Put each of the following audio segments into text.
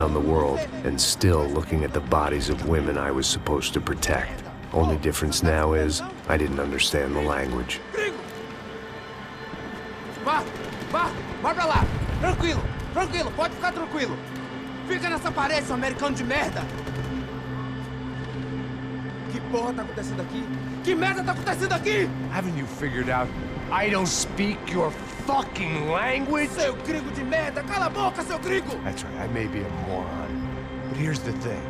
on the world and still looking at the bodies of women I was supposed to protect. Only difference now is I didn't understand the language. Vá pra lá. Tranquilo, pode ficar tranquilo. Fica nessa parede, seu americano de merda. Que porra tá acontecendo aqui? Que merda tá acontecendo aqui? Haven't you figured out I don't speak your fucking language? Seu gringo de merda, cala a boca, seu gringo! That's right, I may be a moron, but here's the thing.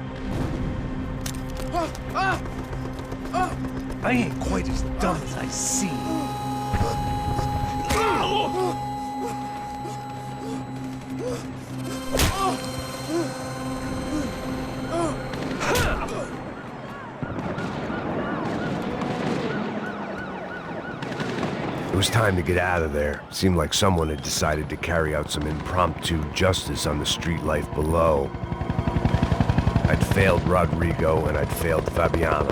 I ain't quite as dumb as I seem. It was time to get out of there. Seemed like someone had decided to carry out some impromptu justice on the street life below. I'd failed Rodrigo and I'd failed Fabiana.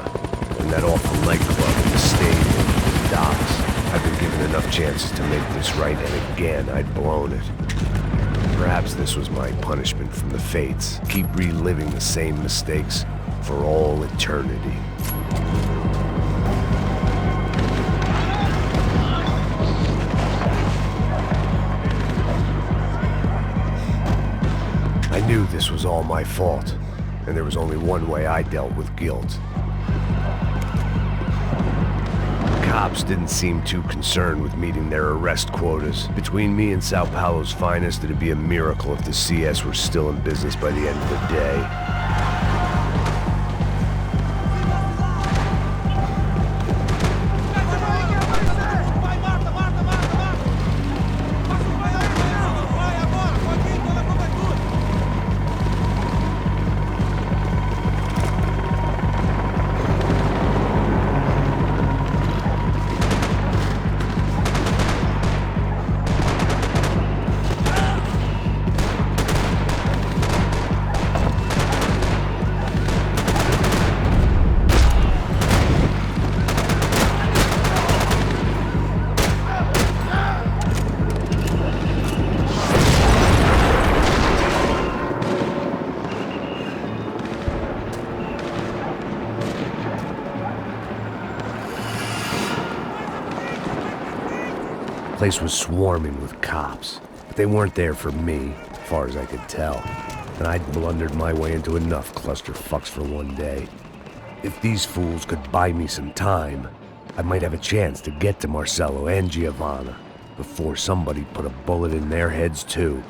And that awful nightclub and the stadium and the docks. I'd been given enough chances to make this right, and again I'd blown it. Perhaps this was my punishment from the fates. Keep reliving the same mistakes for all eternity. I knew this was all my fault, and there was only one way I dealt with guilt. Cops didn't seem too concerned with meeting their arrest quotas. Between me and Sao Paulo's finest, it'd be a miracle if the CS were still in business by the end of the day. The place was swarming with cops, but they weren't there for me, as far as I could tell. And I'd blundered my way into enough clusterfucks for one day. If these fools could buy me some time, I might have a chance to get to Marcelo and Giovanna before somebody put a bullet in their heads too.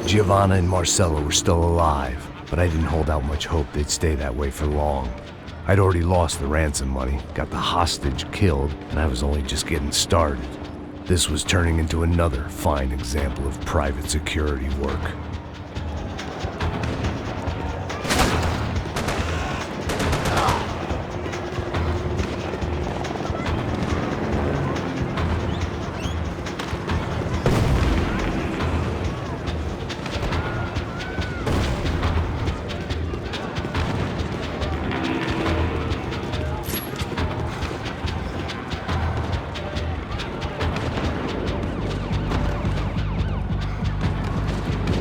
Giovanna and Marcelo were still alive, but I didn't hold out much hope they'd stay that way for long. I'd already lost the ransom money, got the hostage killed, and I was only just getting started. This was turning into another fine example of private security work.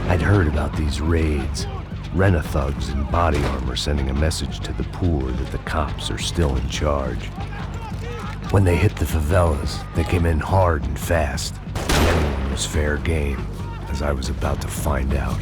I'd heard about these raids. Rena-thugs in body armor sending a message to the poor that the cops are still in charge. When they hit the favelas, they came in hard and fast. Anyone was fair game, as I was about to find out.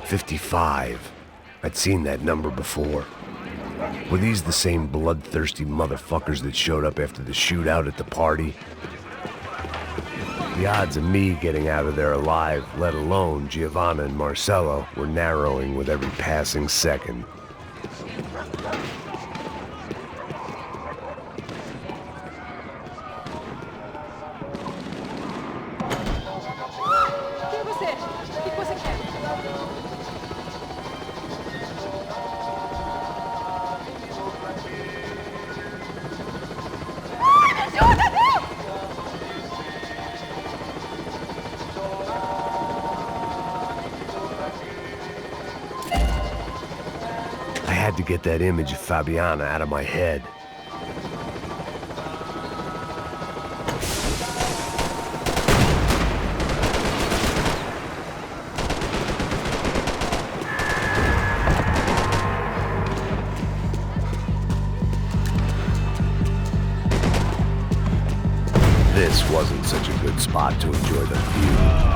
55. I'd seen that number before. Were these the same bloodthirsty motherfuckers that showed up after the shootout at the party? The odds of me getting out of there alive, let alone Giovanna and Marcello, were narrowing with every passing second. I had to get that image of Fabiana out of my head. This wasn't such a good spot to enjoy the view.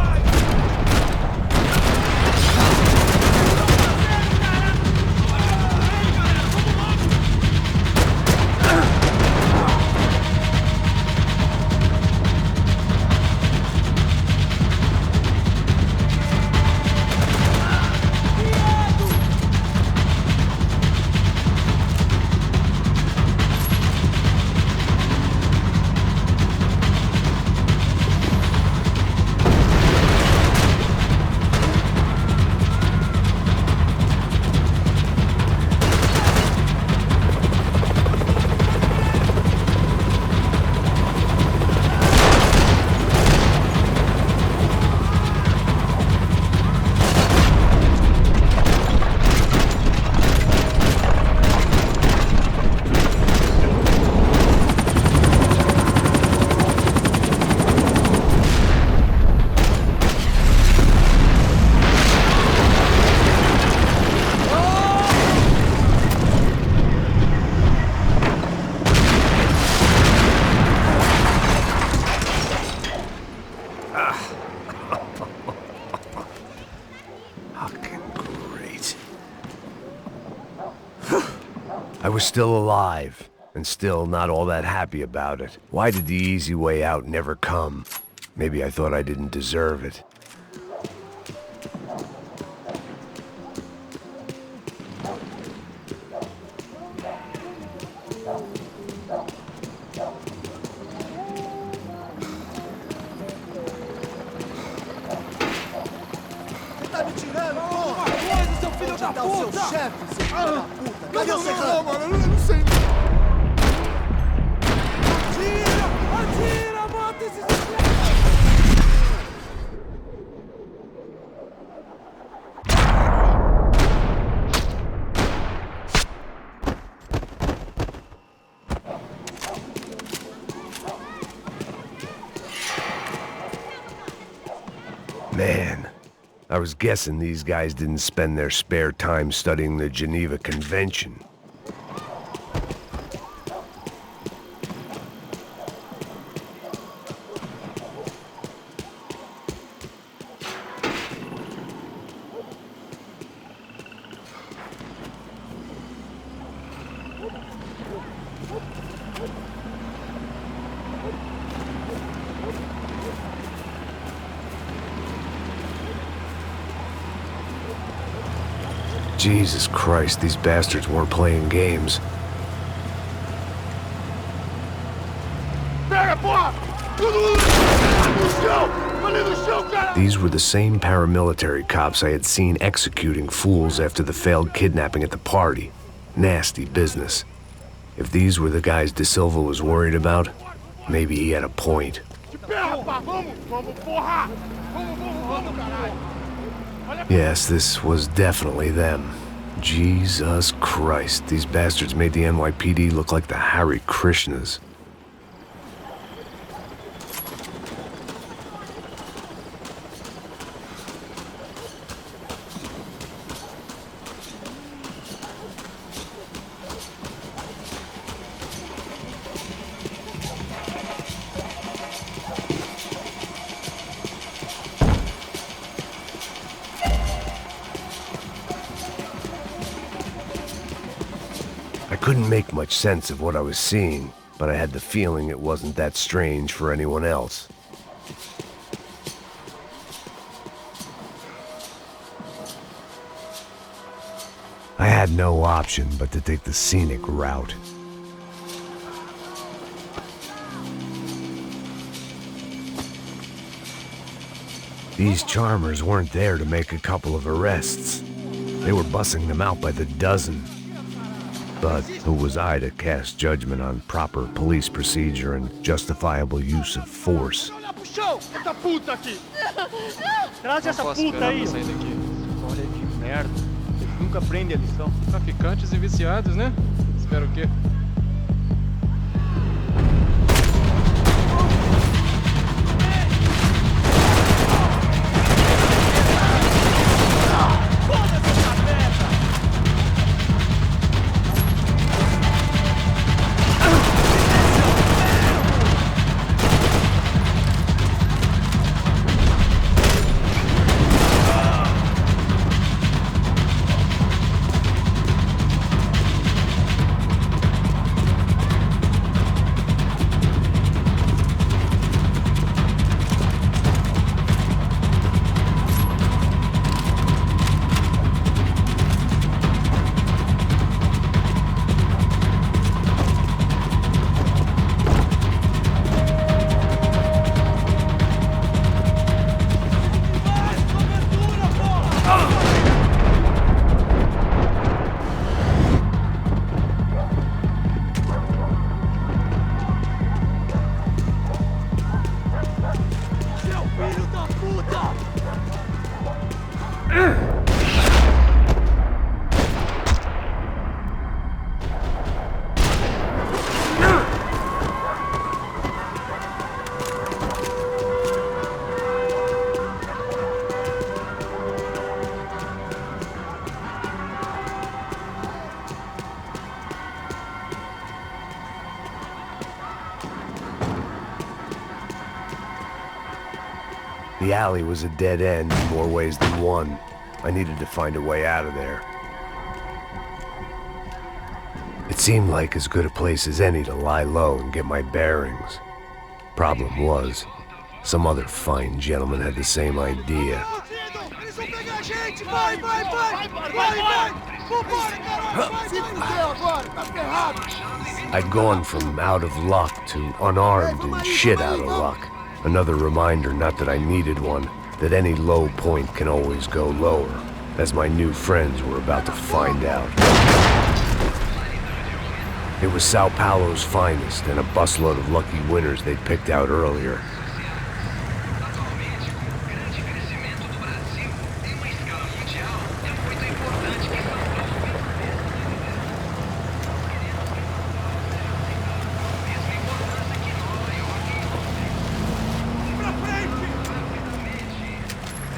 I was still alive, and still not all that happy about it. Why did the easy way out never come? Maybe I thought I didn't deserve it. Tá me tirando, porra! Coisa, seu filho da puta! O seu chefe, seu filho da puta! Cadê o secreto? Não, mano, eu não sei. Atira! Atira! Mata esses escravos! Man, I was guessing these guys didn't spend their spare time studying the Geneva Convention. Jesus Christ, these bastards weren't playing games. These were the same paramilitary cops I had seen executing fools after the failed kidnapping at the party. Nasty business. If these were the guys De Silva was worried about, maybe he had a point. Yes, this was definitely them. Jesus Christ, these bastards made the NYPD look like the Hare Krishnas. couldn't make much sense of what I was seeing, but I had the feeling it wasn't that strange for anyone else. I had no option but to take the scenic route. These charmers weren't there to make a couple of arrests. They were bussing them out by the dozen. But who was I to cast judgment on proper police procedure and justifiable use of force? Traz essa puta aí! Olha que merda. Eles nunca aprendem a lição. Traficantes e viciados, né? Espero o quê? The alley was a dead end in more ways than one. I needed to find a way out of there. It seemed like as good a place as any to lie low and get my bearings. Problem was, some other fine gentleman had the same idea. I'd gone from out of luck to unarmed and shit out of luck. Another reminder, not that I needed one, that any low point can always go lower, as my new friends were about to find out. It was Sao Paulo's finest and a busload of lucky winners they'd picked out earlier.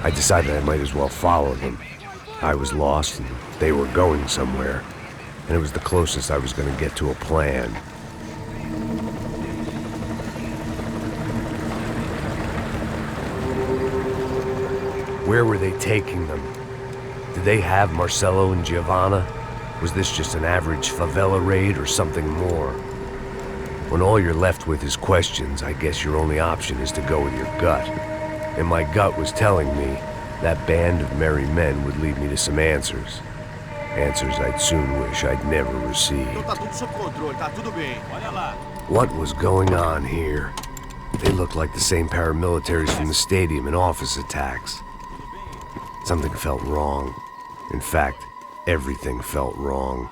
I decided I might as well follow them. I was lost and they were going somewhere, and it was the closest I was going to get to a plan. Where were they taking them? Did they have Marcelo and Giovanna? Was this just an average favela raid or something more? When all you're left with is questions, I guess your only option is to go with your gut. And my gut was telling me that band of merry men would lead me to some answers. Answers I'd soon wish I'd never received. What was going on here? They looked like the same paramilitaries from the stadium in office attacks. Something felt wrong. In fact, everything felt wrong.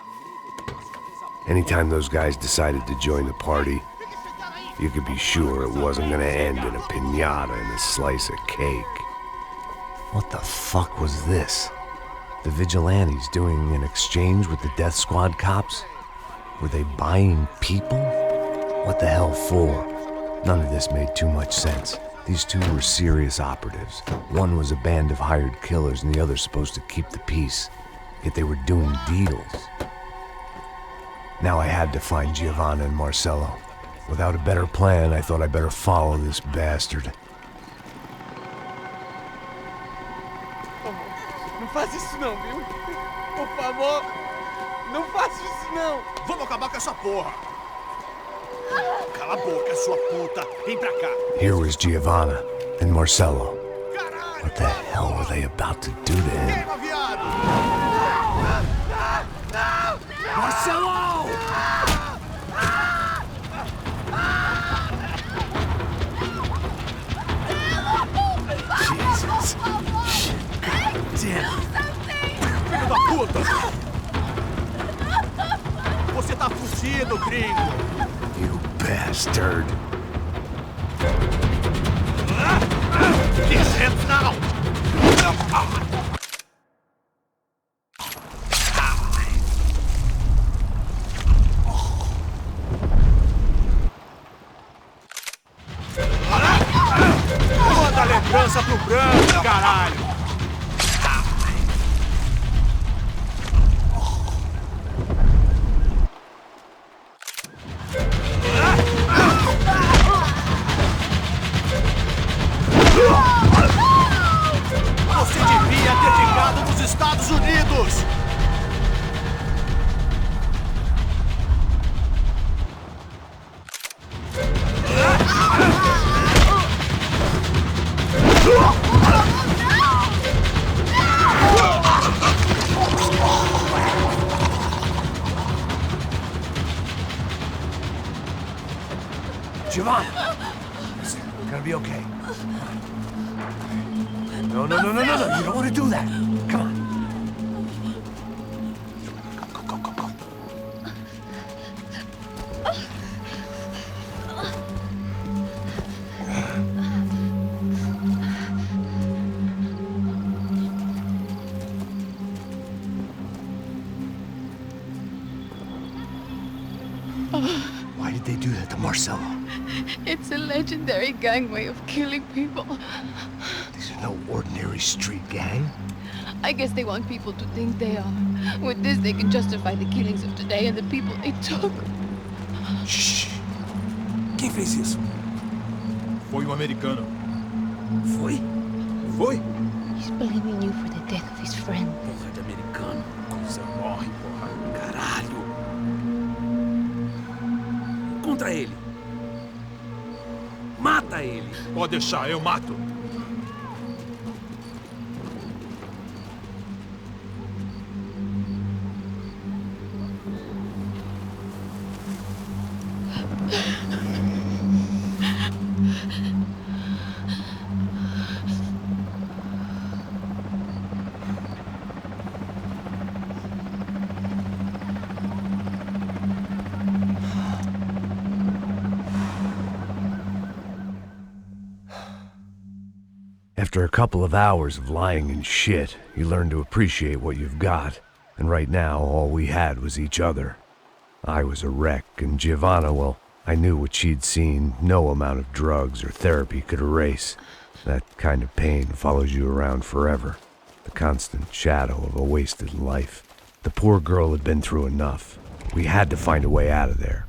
Anytime those guys decided to join the party, you could be sure it wasn't gonna end in a piñata and a slice of cake. What the fuck was this? The vigilantes doing an exchange with the death squad cops? Were they buying people? What the hell for? None of this made too much sense. These two were serious operatives. One was a band of hired killers and the other supposed to keep the peace. Yet they were doing deals. Now I had to find Giovanna and Marcelo. Without a better plan, I thought I'd better follow this bastard. Não faz isso não, viu? Por favor. Não faça isso, não! Vamos acabar com essa porra! Cala a boca, sua puta! Vem pra cá! Here was Giovanna and Marcello. Caralho! What the hell were they about to do to him? Queima, viado! Marcelo! Jesus. Damn. Filho da puta! Você tá fugido, gringo! You bastard. His hands now! Manda a lembrança pro branco, caralho! Você devia ter ficado nos Estados Unidos! Giovanna! Listen, we're gonna be okay. No, no, no, no, no, no. You don't want to do that. Come on. Go, go, go, go, go. Why did they do that to Marcello? It's a legendary gang way of killing people. These are no ordinary street gang. I guess they want people to think they are. With this, they can justify the killings of today and the people they took. Shh. Quem fez isso? Foi um americano. Foi? Foi? He's blaming you for the death of his friend. Porra de americano. Você morre, porra. Caralho. Contra ele. Mata ele. Pode deixar, eu mato. After a couple of hours of lying and shit, you learn to appreciate what you've got. And right now, all we had was each other. I was a wreck, and Giovanna, well, I knew what she'd seen no amount of drugs or therapy could erase. That kind of pain follows you around forever. The constant shadow of a wasted life. The poor girl had been through enough. We had to find a way out of there.